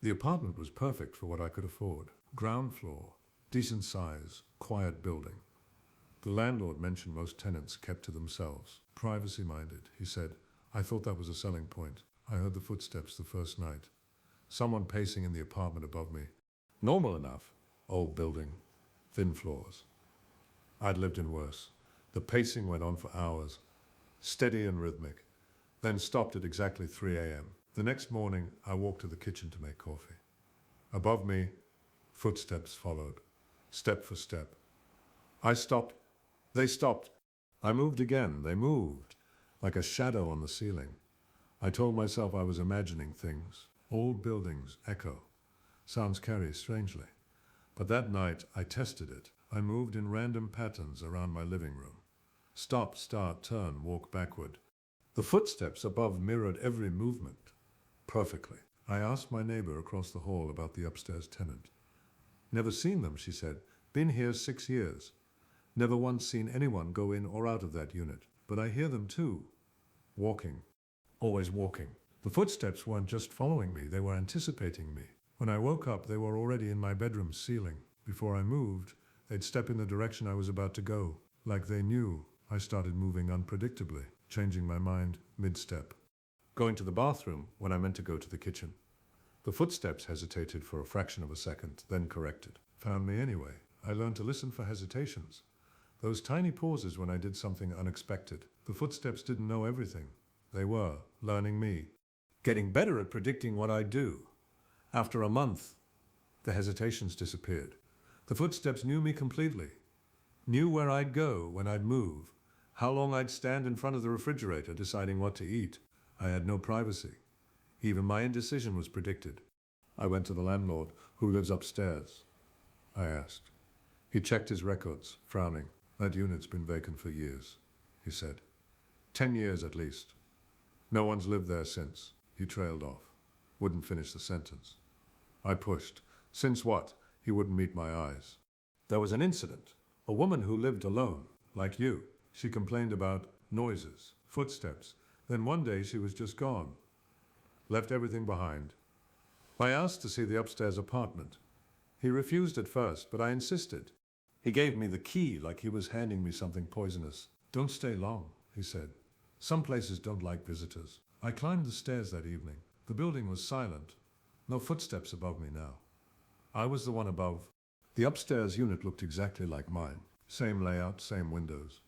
The apartment was perfect for what I could afford. Ground floor, decent size, quiet building. The landlord mentioned most tenants kept to themselves. Privacy-minded, he said. I thought that was a selling point. I heard the footsteps the first night. Someone pacing in the apartment above me. Normal enough. Old building. Thin floors. I'd lived in worse. The pacing went on for hours. Steady and rhythmic. Then stopped at exactly 3 a.m. The next morning, I walked to the kitchen to make coffee. Above me, footsteps followed. Step for step. I stopped. They stopped. I moved again. They moved. Like a shadow on the ceiling. I told myself I was imagining things. Old buildings echo. Sounds carry strangely. But that night, I tested it. I moved in random patterns around my living room. Stop, start, turn, walk backward. The footsteps above mirrored every movement. Perfectly. I asked my neighbor across the hall about the upstairs tenant. Never seen them, she said. Been here 6 years. Never once seen anyone go in or out of that unit. But I hear them too. Walking. Always walking. The footsteps weren't just following me, they were anticipating me. When I woke up, they were already in my bedroom ceiling. Before I moved, they'd step in the direction I was about to go. Like they knew. I started moving unpredictably, changing my mind mid-step. Going to the bathroom when I meant to go to the kitchen. The footsteps hesitated for a fraction of a second, then corrected. Found me anyway. I learned to listen for hesitations. Those tiny pauses when I did something unexpected. The footsteps didn't know everything. They were learning me. Getting better at predicting what I'd do. After a month, the hesitations disappeared. The footsteps knew me completely. Knew where I'd go when I'd move. How long I'd stand in front of the refrigerator deciding what to eat. I had no privacy. Even my indecision was predicted. I went to the landlord, who lives upstairs. I asked. He checked his records, frowning. That unit's been vacant for years, he said. 10 years at least. No one's lived there since. He trailed off. Wouldn't finish the sentence. I pushed. Since what? He wouldn't meet my eyes. There was an incident. A woman who lived alone, like you. She complained about noises, footsteps. Then one day she was just gone. Left everything behind. I asked to see the upstairs apartment. He refused at first, but I insisted. He gave me the key like he was handing me something poisonous. Don't stay long, he said. Some places don't like visitors. I climbed the stairs that evening. The building was silent. No footsteps above me now. I was the one above. The upstairs unit looked exactly like mine. Same layout, same windows.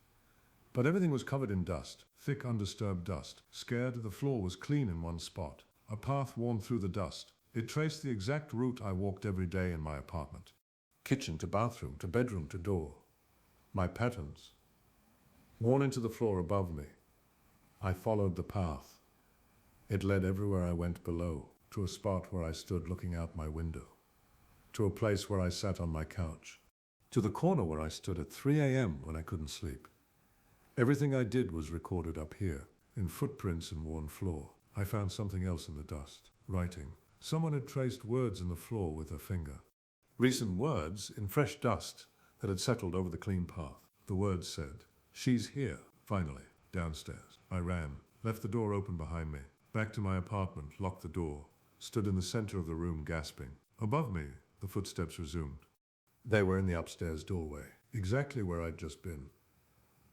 But everything was covered in dust, thick undisturbed dust. Scared, the floor was clean in one spot. A path worn through the dust. It traced the exact route I walked every day in my apartment. Kitchen to bathroom to bedroom to door. My patterns. Worn into the floor above me. I followed the path. It led everywhere I went below, to a spot where I stood looking out my window. To a place where I sat on my couch. To the corner where I stood at 3 a.m. when I couldn't sleep. Everything I did was recorded up here, in footprints and worn floor. I found something else in the dust. Writing. Someone had traced words in the floor with her finger. Recent words in fresh dust that had settled over the clean path. The words said, "She's here," finally, downstairs. I ran, left the door open behind me. Back to my apartment, locked the door. Stood in the center of the room, gasping. Above me, the footsteps resumed. They were in the upstairs doorway, exactly where I'd just been.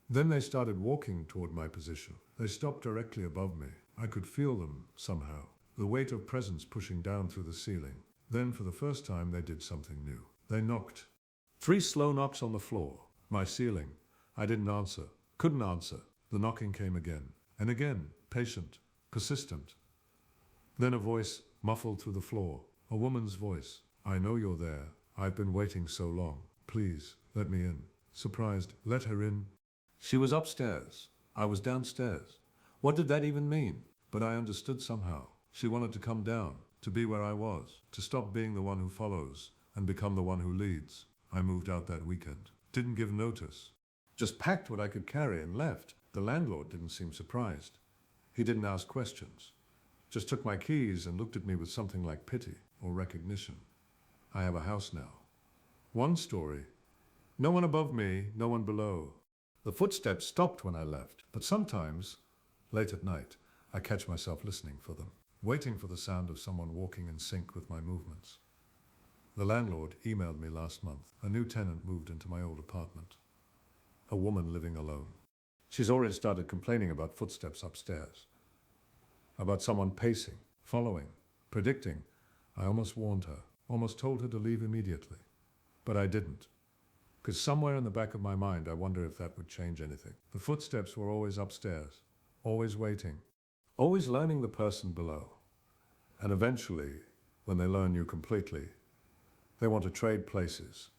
Then they started walking toward my position. They stopped directly above me. I could feel them, somehow. The weight of presence pushing down through the ceiling. Then, for the first time, they did something new. They knocked. 3 slow knocks on the floor. My ceiling. I didn't answer. Couldn't answer. The knocking came again. And again. Patient. Persistent. Then a voice muffled through the floor. A woman's voice. "I know you're there. I've been waiting so long. Please, let me in." Surprised, let her in. She was upstairs. I was downstairs. What did that even mean? But I understood somehow. She wanted to come down, to be where I was, to stop being the one who follows and become the one who leads. I moved out that weekend. Didn't give notice. Just packed what I could carry and left. The landlord didn't seem surprised. He didn't ask questions. Just took my keys and looked at me with something like pity or recognition. I have a house now. One story. No one above me, no one below. The footsteps stopped when I left, but sometimes, late at night, I catch myself listening for them. waiting for the sound of someone walking in sync with my movements. The landlord emailed me last month. A new tenant moved into my old apartment. A woman living alone. She's already started complaining about footsteps upstairs. About someone pacing, following, predicting. I almost warned her, almost told her to leave immediately. But I didn't. Because somewhere in the back of my mind, I wonder if that would change anything. The footsteps were always upstairs, always waiting, always learning the person below. And eventually, when they learn you completely, they want to trade places,